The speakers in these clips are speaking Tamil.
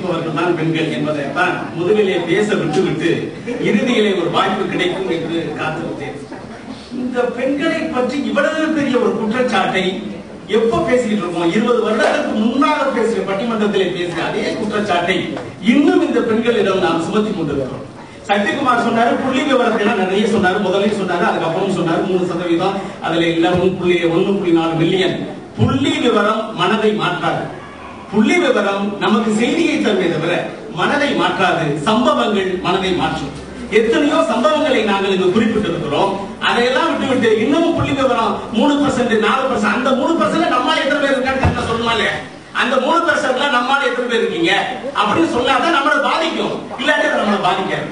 யோசிப்பவர்கள் தான் பெண்கள் என்பதைத்தான் முதலிலே பேச விட்டுவிட்டு இறுதியிலே ஒரு வாய்ப்பு கிடைக்கும் என்று காத்திருந்தேன். இந்த பெண்களை பற்றி இவ்வளவு பெரிய ஒரு குற்றச்சாட்டை எப்ப பேசிக்கிட்டு இருக்கோம்? 20 வருடத்துக்கு முன்னாக பேசிய பட்டிமன்றத்திலே பேசிய அதே குற்றச்சாட்டை இன்னும் இந்த பெண்களிடம் நாம் சுமத்தி கொண்டிருக்கிறோம். சத்யகுமார் சொன்னாரு, புள்ளி விவரத்தை நிறைய சொன்னாரு, முதலில் சொன்னாரு, அதுக்கப்புறம் சொன்னாரு 3%, அதுல இல்ல 1.4 மில்லியன். புள்ளி விவரம் மனதை மாற்றாது. புள்ளி விவரம் நமக்கு செய்தியை தருவதை தவிர மனதை மாற்றாது. சம்பவங்கள் மனதை மாற்றும். எத்தனையோ சம்பவங்களை நாங்கள் இங்கு குறிப்பிட்டிருக்கிறோம். அதையெல்லாம் விட்டுவிட்டு இன்னமும் புள்ளி விவரம் 3%, 4%, அந்த 3% நம்மால் எத்தனை பேர் இருக்கான்னு சொல்லணுமா இல்லையா? அந்த 3% நம்மால் எத்தனை பேர் இருக்கீங்க அப்படின்னு சொன்னாதான் நம்மளை பாதிக்கும், இல்லாட்டி நம்மளை பாதிக்காது.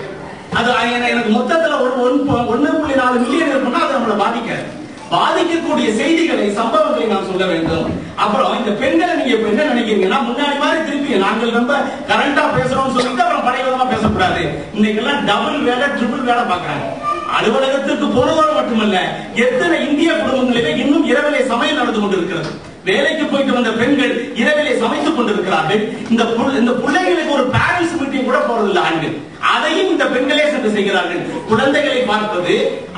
அது எனக்கு மொத்தத்துல 1.4 மில்லியன் இருக்குன்னா அது நம்மளை பாதிக்காது. பாதிக்கக்கூடிய செய்திகளை, சம்பவங்களை நாம் சொல்ல வேண்டும். அப்புறம் இந்த பெண்களை நீங்க என்ன நினைக்கிறீங்கன்னா, முன்னாடி மாதிரி திருப்பி நாங்கள் ரொம்ப கரண்டா பேசுறோம்னு சொல்லிட்டு அப்புறம் படைவதமா பேசக்கூடாது. இன்னைக்கு எல்லாம் டபுள் வேலை, ட்ரிபிள் வேலை பாக்குறாங்க. அலுவலகத்திற்கு போனதோடு மட்டுமல்ல, எத்தனை இந்திய குடும்பங்களிலே இன்னும் இரவிலே சமையல் நடந்து கொண்டிருக்கிறது. வேலைக்கு போயிட்டு வந்த பெண்கள் இரவிலே சமைத்துக் கொண்டிருக்கிறார்கள். இந்த பிள்ளைகளுக்கு ஒரு பேரண்ட்ஸ் மீட்டிங் கூட போறதில்லை ஆண்கள். அதையும் இந்த பெண்களே சென்று செய்கிறார்கள். குழந்தைகளை பார்ப்பது,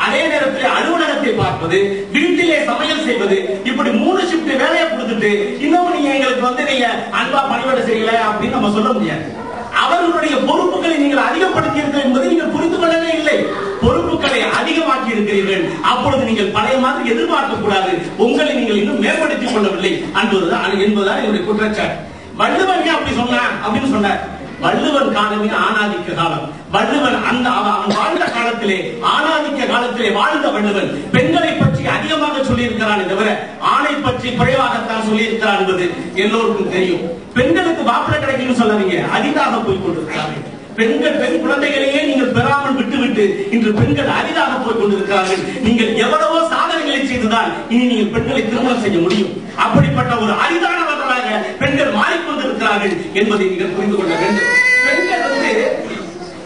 அதே நேரத்தில் அலுவலகத்தை பார்ப்பது, வீட்டிலே சமையல் செய்வது, இப்படி 3 ஷிப்ட் வேலையை கொடுத்துட்டு இன்னும் நீங்க எங்களுக்கு நீங்க அன்பா பணிவிட செய்யல அப்படின்னு நம்ம சொல்ல முடியாது. அவர்களுடைய பொறுப்புகளை நீங்கள் அதிகப்படுத்தியிருக்கிறீர்கள் என்பதை நீங்கள் புரிந்து கொள்ளவே இல்லை. பொறுப்புகளை அதிகமாக்கி இருக்கிறீர்கள். அப்பொழுது நீங்கள் பழைய மாதிரி எதிர்பார்க்க கூடாது. உங்களை நீங்கள் இன்னும் மேம்படுத்திக் கொள்ளவில்லை என்பதுதான் என்னுடைய குற்றச்சாட்டு. வள்ளுவன் அப்படி சொன்னான் அப்படின்னு சொன்னார். வள்ளுவன் காலமே ஆணாதிக்க காலம். வள்ளுவன் அவன் வாழ்ந்த காலத்திலே, ஆணாதிக்க காலத்திலே வாழ்ந்த வள்ளுவன் பெண்களை பற்றி அதிகமாக சொல்லி இருக்கிறான் தவிர ஆணை பற்றி குறைவாகத்தான் சொல்லி இருக்கிறான் என்பது எல்லோருக்கும் தெரியும். பெண்களுக்கு வாப்பட கிடைக்கும் சொல்லாதீங்க, அரிதாக போய் கொண்டிருக்கிறார்கள். பெண் குழந்தைகளையே நீங்கள் பெறாமல் விட்டுவிட்டு இன்று பெண்கள் அரிதாக போய் கொண்டிருக்கிறார்கள். நீங்கள் எவ்வளவோ சாதனைகளை செய்துதான் இனி நீங்கள் பெண்களை திருமணம் செய்ய முடியும். அப்படிப்பட்ட ஒரு அரிதானவர்களாக பெண்கள் மாறிக்கொண்டிருக்கிறார்கள் என்பதை நீங்கள் புரிந்து கொள்ள வேண்டும். பெண்கள்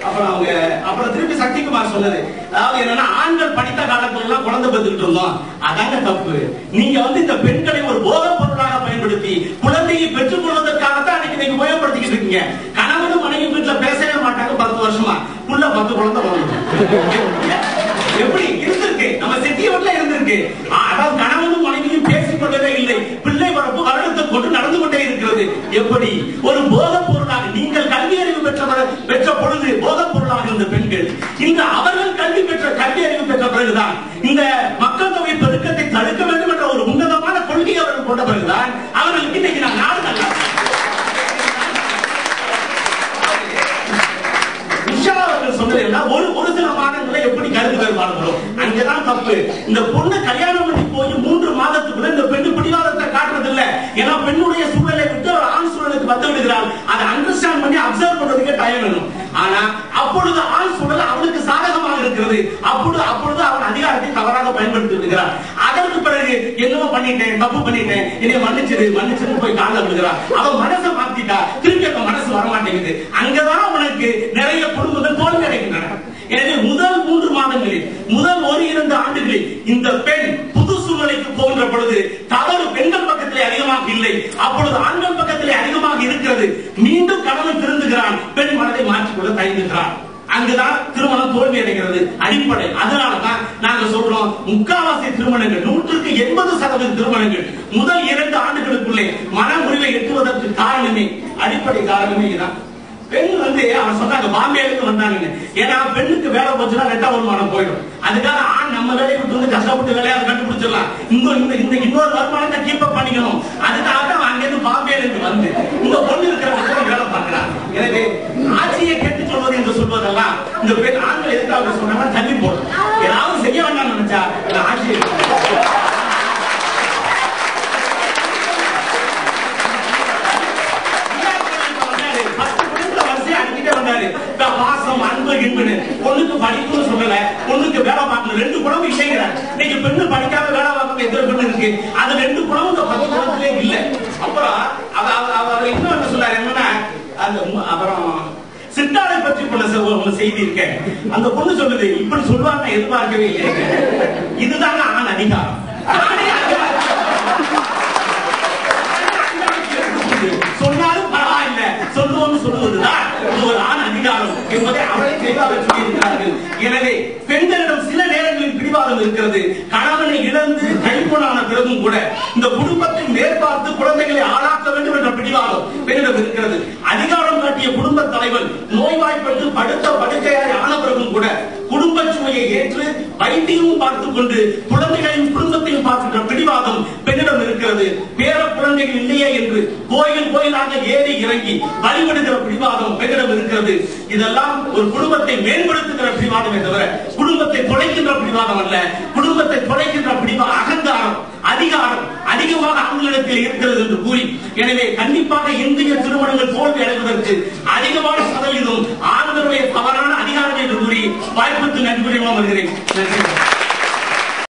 அப்புறம் திருப்பி சக்திகுமார் சொன்னது, அதாவது என்னன்னா, ஆண்கள் படித்த காலத்துல எல்லாம் குழந்தை பெற்றுக்கிட்டு இருந்தோம், அதாங்க தப்பு. நீங்க இந்த பெண்களை ஒரு போதைப் பொருளாக பயன்படுத்தி குழந்தையை பெற்றுக் கொள்வதற்காகத்தான் நீங்க உபயோகப்படுத்திக்கிட்டு இருக்கீங்க. கணவனும் மனைவி வீட்டுல பேசவே மாட்டாங்க 10 வருஷமா, உள்ள 10 குழந்தை எப்படி இருந்திருக்கு, நம்ம செட்டியோட்ல இருந்திருக்கு. அதாவது கணவனும் மனைவியும் பேசிக் கொள்ளவே இல்லை, பிள்ளை வளர்ப்பு வருடத்தை கொண்டு நடந்து கொண்டே இருக்கிறது. எப்படி ஒரு போதைப் பொருளாக நீங்கள் கல்வி அறிவு பெற்ற பொழுது போதைப் பொருளாக இருந்த பெண்கள் இன்று அவர்கள் கல்வி அறிவு பெற்ற பிறகுதான் இந்த மக்கள் தொகை பெருக்கத்தை தடுக்க வேண்டும் என்ற ஒரு உன்னதமான கொள்கை அவர்கள் கொண்ட பிறகுதான் அவர்களுக்கு இன்னைக்கு நான் நாடு நல்ல ஒரு சில மாதங்களை எப்படி கருத்து வேறுபாடு வரும், அங்கதான் தப்பு. இந்த பொண்ணு கல்யாணம் பண்ணி போய் 3 மாதத்துக்குள்ள இந்த பெண்ணு பிடிவாதத்தை காட்டுறது இல்ல. ஏன்னா பெண்ணுடைய சூழலை விட்டு ஒரு ஆண் சூழலுக்கு வந்து விடுகிறாள். அதை அண்டர்ஸ்டாண்ட் பண்ணி அப்சர்வ் பண்றதுக்கே டைம் வேணும். ஆனா அப்பொழுது ஆண் சூழல் அவளுக்கு சாதகமாக இருக்கிறது. அப்பொழுது அவன் அதிகாரத்தை தவறாக பயன்படுத்தி விடுகிறார். அதற்கு பிறகு என்னவோ பண்ணிட்டேன், தப்பு பண்ணிட்டேன், என்னை மன்னிச்சிரு போய் கால விடுகிறார். அவன் மனசை மாத்திட்டா திருப்பி அவன் மனசு வரமாட்டேங்குது. அங்கதான் அவனுக்கு நிறைய குடும்பங்கள் தோல்வி அடைகின்றன. எனவே முதல் 3 மாதங்களில், முதல் 1-2 ஆண்டுகளில் இந்த பெண் புது சூழ்நிலைக்கு போகின்ற பொழுது தவறு பெண்கள் பக்கத்திலே அதிகமாக இல்லை, அப்பொழுது ஆண்கள் பக்கத்திலே அதிகமாக இருக்கிறது. மீண்டும் கணவன் திருந்துகிறான், பெண் மனதை மாற்றிக்கொள்ள தயங்குகிறான். அங்குதான் திருமணம் தோல்வி அடைகிறது அடிப்படை. அதனாலதான் நாங்க சொல்றோம், முக்காவாசி திருமணங்கள், 180% திருமணங்கள் முதல் 2 ஆண்டுகளுக்குள்ளே மன முறிவை எட்டுவதற்கு காரணமே, அடிப்படை காரணமே இதுதான். பெண் அவன் சொன்னாங்க பாம்பேலுக்கு வந்தாங்க. ஏன்னா பெண்ணுக்கு வேலை போச்சுன்னா 2ஆம் வருமானம் போயிடும். அதுக்காக ஆண் நம்ம வேலையை விட்டு கஷ்டப்பட்டு வேலையை கண்டுபிடிச்சிடலாம், இன்னொரு வருமானத்தை கீப் அப் பண்ணிக்கணும். அதுக்காக அங்கிருந்து பாம்பேலுக்கு வந்து இந்த பொண்ணு இருக்கிற வேலை பார்க்கிறாங்க. எனவே ஆட்சியை கேட்டு சொல்வது என்று சொல்வதெல்லாம் இந்த பெண் ஆண்கள் எதுக்காக சொன்னாங்க, தள்ளி போடும். ஏதாவது செய்ய வேண்டாம் நினைச்சா ஆட்சியை பாசம் அன்பு என்பது பொண்ணுக்கு படிப்புன்னு சொல்லல, பொண்ணுக்கு வேலை பார்க்கணும். 2 குணம் இல்லைங்கிற. இன்னைக்கு பெண்ணு படிக்காம வேலை பார்க்க எத்தனை பெண்ணு இருக்கு, அது 2 குணம் இந்த 10 குணத்திலே இல்ல. அப்புறம் அவர் இன்னும் என்ன சொன்னார், என்னன்னா அப்புறம் சித்தாளை பற்றி ஒரு செய்தி இருக்க. அந்த பொண்ணு சொல்லுது, இப்படி சொல்லுவாங்க எதிர்பார்க்கவே இல்லை. இதுதாங்க ஆண் அதிகாரம். சொன்னாலும் பரவாயில்ல, சொல்லுவோம்னு சொல்லுவதுதான் ஒரு ஆண் அதிகாரம் என்பதை அவரை தெளிவாக சொல்லியிருக்கிறார்கள். எனவே பெண்களிடம் சில நேரங்களில் பிடிவாதம் இருக்கிறது. கணவனை இழந்து கைப்பொண்ணான பிறகும் கூட இந்த குடும்பத்தை மேற்பார்த்து குழந்தைகளை ஆளாக்க வேண்டும் என்ற பிடிவாதம் பெண்ணிடம் இருக்கிறது. அதிகாரம் காட்டிய குடும்ப தலைவன் நோய்வாய்ப்பட்டு படுத்த படுக்கையாய் ஆன பிறகும் கூட குடும்ப சுமையை ஏற்று வைத்தியமும் பார்த்துக் கொண்டு குழந்தைகளையும் குடும்பத்தையும் பார்க்கின்ற பிடிவாதம் பெண்ணிடம் இருக்கிறது. பேர குழந்தைகள் இல்லையே என்று கோயில் கோயிலாக ஏறி இறங்கி வழிபடுகிற பிடிவாதம் பெண்ணிடம் இருக்கிறது. இதெல்லாம் ஒரு குடும்பத்தை மேம்படுத்துகிற பிடிவாதமே தவிர குடும்பத்தை தொலைக்கின்ற பிடிவாதம் அல்ல. குடும்பத்தை தொலைக்கின்ற பிடிவாதம் அகங்காரம், அதிகாரம் அதிகமாக ஆண்களிடத்தில் இருக்கிறது என்று கூறி, எனவே கண்டிப்பாக இந்திய திருமணங்கள் தோல்வி அடைவதற்கு அதிகமான சதவீதம் ஆண்களுடைய தவறான அதிகாரம் என்று கூறி வாய்ப்புக்கு நன்றி வருகிறேன். நன்றி.